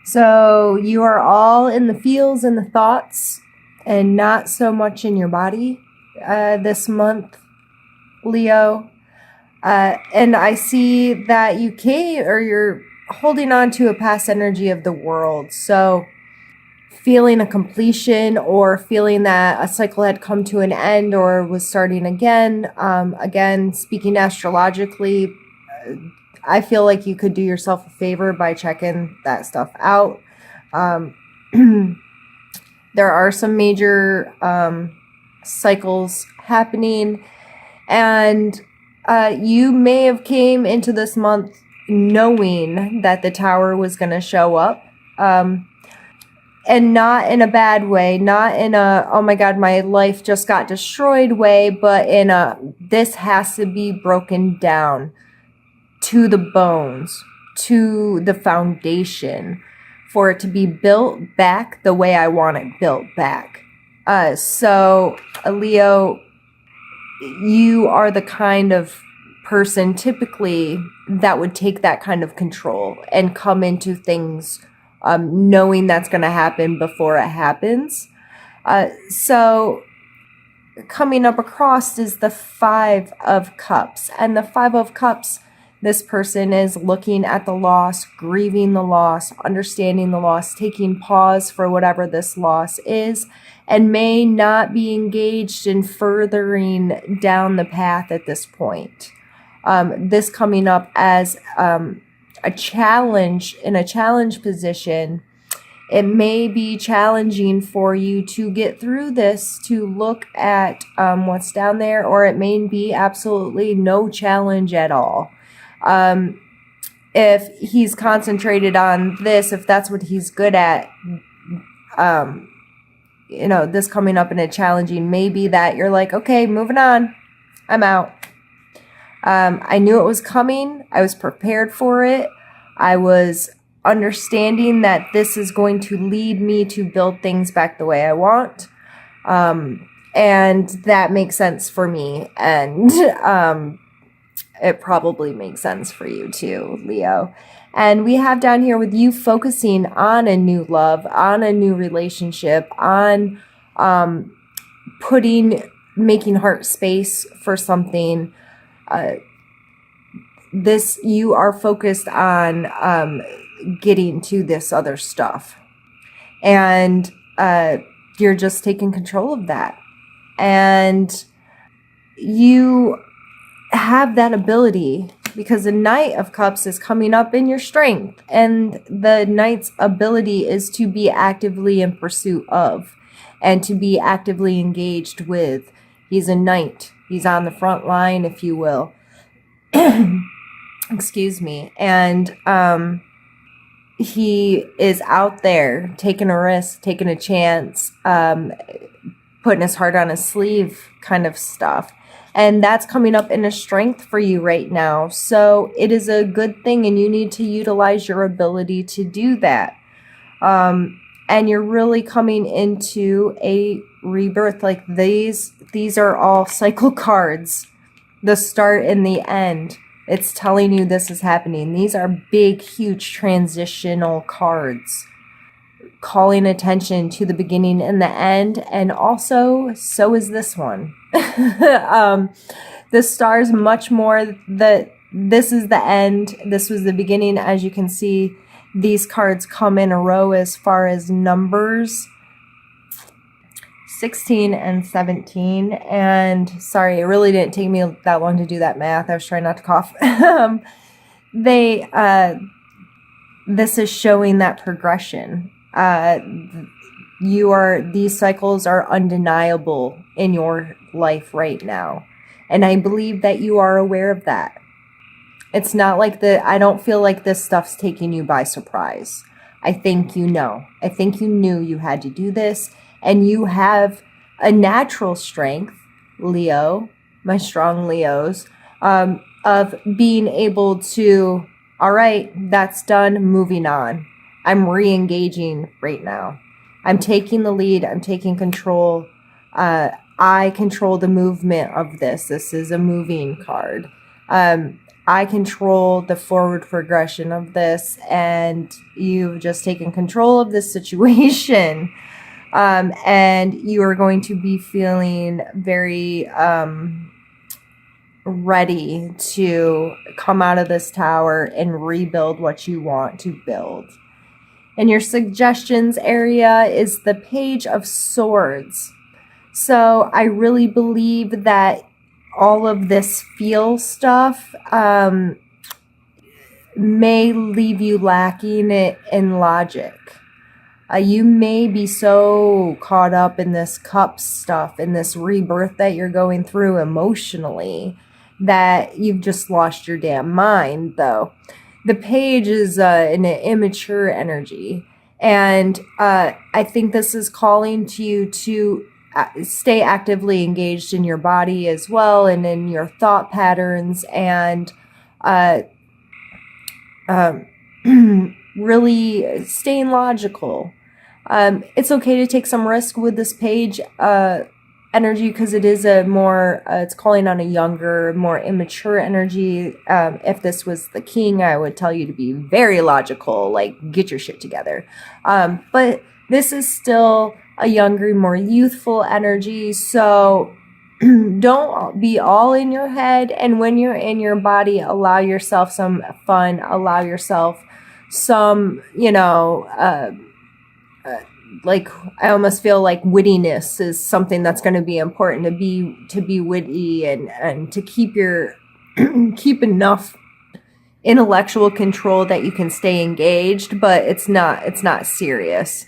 So you are all in the feels and the thoughts and not so much in your body this month, Leo. And I see that you're holding on to a past energy of the world. So feeling a completion or feeling that a cycle had come to an end or was starting again. Again, speaking astrologically, I feel like you could do yourself a favor by checking that stuff out. There are some major cycles happening, and you may have came into this month knowing that the tower was going to show up. And not in a bad way, not in a, oh my God, my life just got destroyed way, but in a, this has to be broken down to the bones, to the foundation, for it to be built back the way I want it built back. So, Leo, you are the kind of person typically that would take that kind of control and come into things knowing that's going to happen before it happens. So coming up across is the Five of Cups. And the Five of Cups, this person is looking at the loss, grieving the loss, understanding the loss, taking pause for whatever this loss is, and may not be engaged in furthering down the path at this point. This coming up as a challenge, in a challenge position. It may be challenging for you to get through this, to look at what's down there, or it may be absolutely no challenge at all. If he's concentrated on this, if that's what he's good at, this coming up in a challenging, maybe that you're like, okay, moving on, I'm out. I knew it was coming. I was prepared for it. I was understanding that this is going to lead me to build things back the way I want. And that makes sense for me. And it probably makes sense for you too, Leo. And we have down here with you focusing on a new love, on a new relationship, on making heart space for something. You are focused on getting to this other stuff, and you're just taking control of that, and you have that ability because the Knight of Cups is coming up in your strength, and the Knight's ability is to be actively in pursuit of and to be actively engaged with. He's a knight. He's on the front line, if you will. Excuse me. And he is out there taking a risk, taking a chance, putting his heart on his sleeve kind of stuff. And that's coming up in a strength for you right now. So it is a good thing, and you need to utilize your ability to do that. And you're really coming into a rebirth. Like these are all cycle cards, the start and the end. It's telling you this is happening. These are big, huge transitional cards, calling attention to the beginning and the end. And also, so is this one. The stars much more that this is the end. This was the beginning. As you can see, these cards come in a row as far as numbers. 16 and 17. And sorry, it really didn't take me that long to do that math. I was trying not to cough. This is showing that progression. These cycles are undeniable in your life right now. And I believe that you are aware of that. It's not like I don't feel like this stuff's taking you by surprise. I think you know. I think you knew you had to do this. And you have a natural strength, Leo, my strong Leos, of being able to, all right, that's done, moving on. I'm re-engaging right now. I'm taking the lead. I'm taking control. I control the movement of this. This is a moving card. I control the forward progression of this, and you've just taken control of this situation. And you are going to be feeling very ready to come out of this tower and rebuild what you want to build. And your suggestions area is the Page of Swords. So I really believe that all of this feel stuff may leave you lacking in logic. You may be so caught up in this cup stuff, in this rebirth that you're going through emotionally, that you've just lost your damn mind, though. The page is an immature energy. And I think this is calling to you to stay actively engaged in your body as well, and in your thought patterns, and really staying logical. It's okay to take some risk with this page energy, because it is a more, it's calling on a younger, more immature energy. If this was the king, I would tell you to be very logical, like get your shit together. But this is still a younger, more youthful energy. So don't be all in your head. And when you're in your body, allow yourself some fun, allow yourself some, like, I almost feel like wittiness is something that's going to be important, to be witty, and to keep your keep enough intellectual control that you can stay engaged, but it's not serious.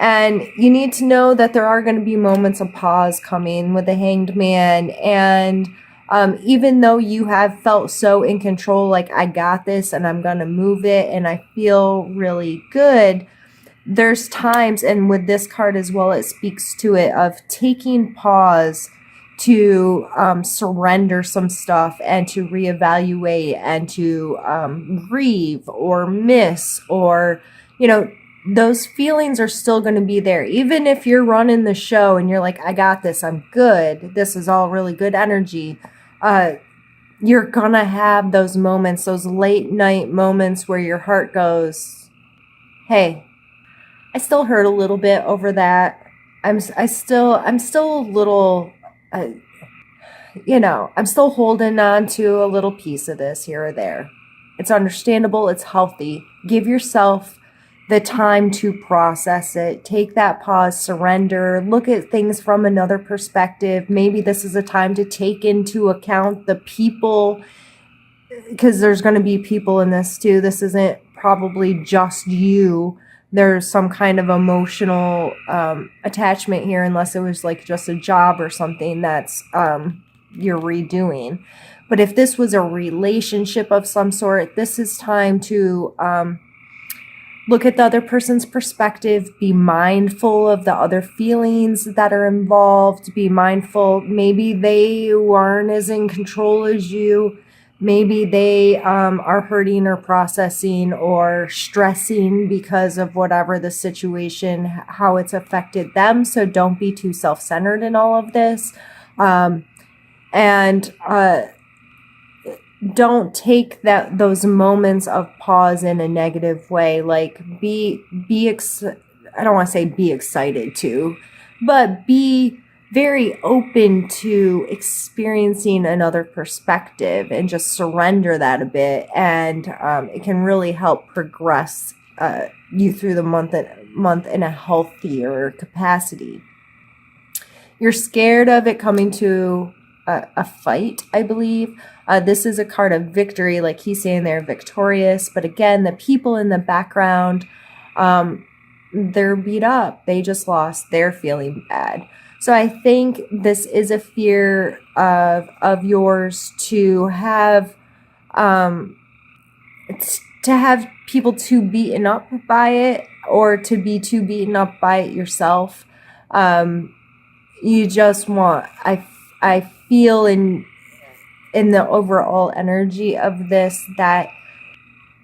And you need to know that there are going to be moments of pause coming with the Hanged Man. And even though you have felt so in control, like I got this and I'm going to move it and I feel really good, there's times, and with this card as well, it speaks to it, of taking pause to surrender some stuff and to reevaluate and to grieve or miss, or, those feelings are still going to be there. Even if you're running the show and you're like, I got this, I'm good, this is all really good energy, you're going to have those moments, those late night moments where your heart goes, hey, I still hurt a little bit over that. I'm still a little, I'm still holding on to a little piece of this here or there. It's understandable. It's healthy. Give yourself the time to process it. Take that pause, surrender, look at things from another perspective. Maybe this is a time to take into account the people, because there's going to be people in this too. This isn't probably just you. There's some kind of emotional attachment here, unless it was like just a job or something that's you're redoing. But if this was a relationship of some sort, this is time to look at the other person's perspective, be mindful of the other feelings that are involved, be mindful. Maybe they weren't as in control as you. Maybe they are hurting or processing or stressing because of whatever the situation, how it's affected them. So don't be too self-centered in all of this. And don't take those moments of pause in a negative way. Like I don't want to say be excited to, but be very open to experiencing another perspective, and just surrender that a bit. And it can really help progress you through the month in a healthier capacity. You're scared of it coming to a fight, I believe. This is a card of victory, like he's saying they're victorious. But again, the people in the background, they're beat up. They just lost. They're feeling bad. So I think this is a fear of yours, to have people too beaten up by it, or to be too beaten up by it yourself. You just want, I feel in the overall energy of this, that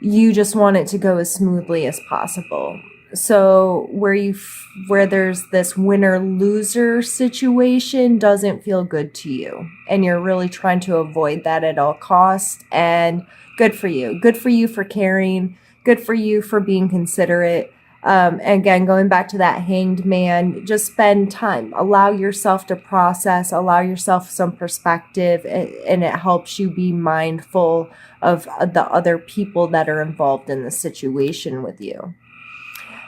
you just want it to go as smoothly as possible. So where there's this winner-loser situation doesn't feel good to you. And you're really trying to avoid that at all costs. And good for you. Good for you for caring. Good for you for being considerate. Again, going back to that Hanged Man, just spend time. Allow yourself to process. Allow yourself some perspective. And it helps you be mindful of the other people that are involved in the situation with you.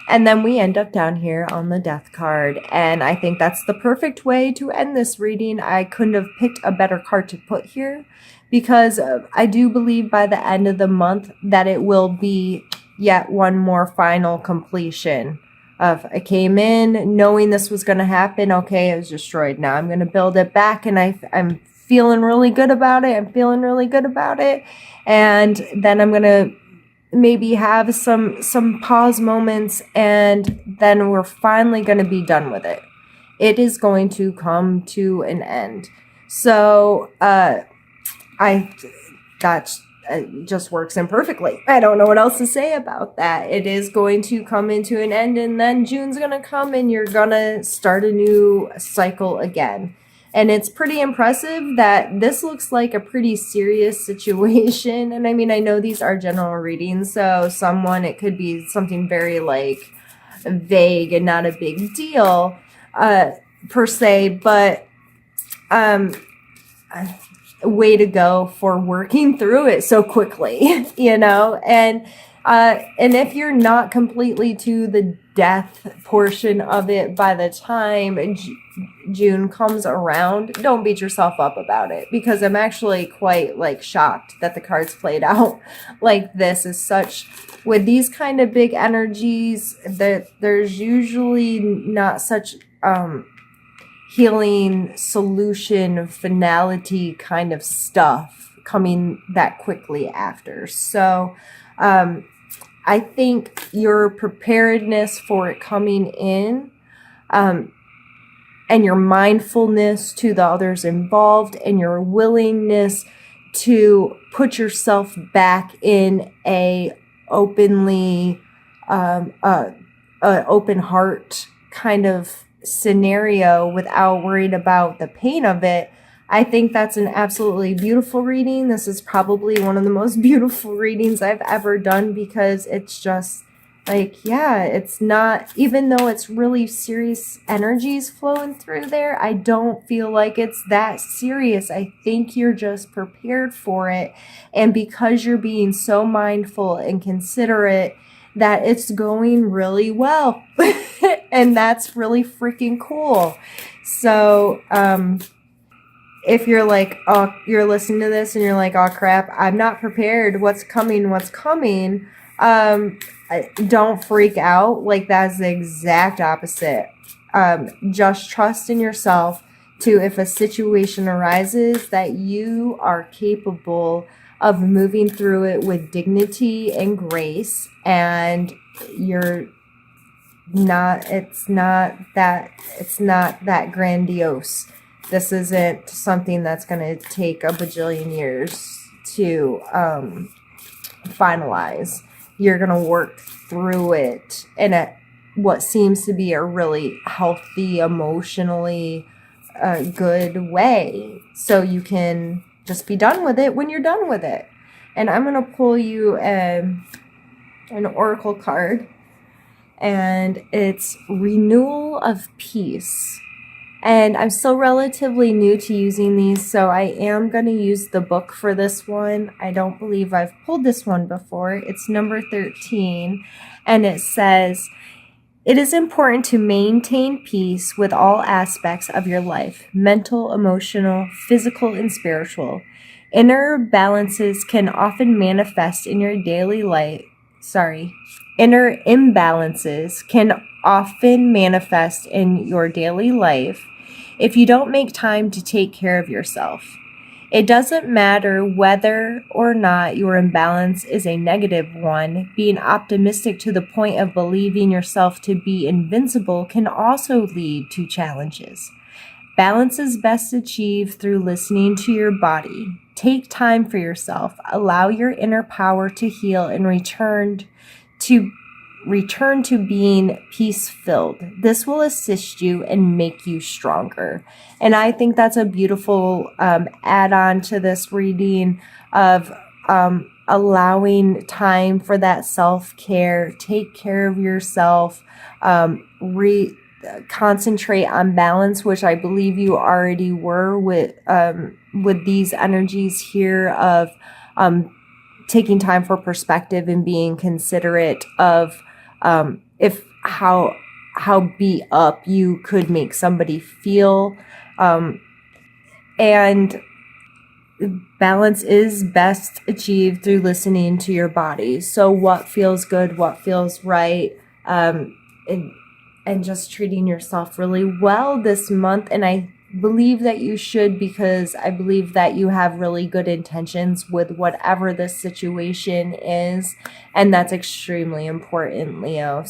And then we end up down here on the Death card. And I think that's the perfect way to end this reading. I couldn't have picked a better card to put here because I do believe by the end of the month that it will be yet one more final completion of I came in knowing this was going to happen. Okay, it was destroyed. Now I'm going to build it back and I'm feeling really good about it. I'm feeling really good about it. And then I'm going to maybe have some pause moments, and then we're finally going to be done with it. It is going to come to an end. So that just works in perfectly. I don't know what else to say about that. It is going to come into an end, and then June's going to come and you're going to start a new cycle again. And it's pretty impressive that this looks like a pretty serious situation. And I mean, I know these are general readings, so it could be something very like vague and not a big deal per se, but way to go for working through it so quickly, you know? And if you're not completely to the death portion of it by the time June comes around, don't beat yourself up about it, because I'm actually quite like shocked that the cards played out like this. Is such with these kind of big energies that there's usually not such healing solution finality kind of stuff coming that quickly after. So I think your preparedness for it coming in, and your mindfulness to the others involved, and your willingness to put yourself back in a openly, open heart kind of scenario without worried about the pain of it. I think that's an absolutely beautiful reading. This is probably one of the most beautiful readings I've ever done, because it's just like, yeah, it's not, even though it's really serious energies flowing through there, I don't feel like it's that serious. I think you're just prepared for it. And because you're being so mindful and considerate, that it's going really well. And that's really freaking cool. So, if you're like, oh, you're listening to this and you're like, oh crap, I'm not prepared. What's coming? Don't freak out. Like, that's the exact opposite. Just trust in yourself to, if a situation arises, that you are capable of moving through it with dignity and grace, and it's not that grandiose. This isn't something that's going to take a bajillion years to finalize. You're going to work through it in what seems to be a really healthy, emotionally good way. So you can just be done with it when you're done with it. And I'm going to pull you an oracle card. And it's Renewal of Peace. And I'm still relatively new to using these, so I am going to use the book for this one. I don't believe I've pulled this one before. It's number 13, and it says, "It is important to maintain peace with all aspects of your life, mental, emotional, physical, and spiritual. Inner balances can often manifest in your daily life. Inner imbalances can often manifest in your daily life if you don't make time to take care of yourself. It doesn't matter whether or not your imbalance is a negative one. Being optimistic to the point of believing yourself to be invincible can also lead to challenges. Balance is best achieved through listening to your body. Take time for yourself. Allow your inner power to heal and return to return to being peace-filled. This will assist you and make you stronger. And I think that's a beautiful add-on to this reading of allowing time for that self-care. Take care of yourself. Concentrate on balance, which I believe you already were with these energies here of taking time for perspective and being considerate of if how beat up you could make somebody feel. And balance is best achieved through listening to your body. So what feels good, what feels right, and just treating yourself really well this month. And I believe that you should, because I believe that you have really good intentions with whatever this situation is. And that's extremely important, Leo.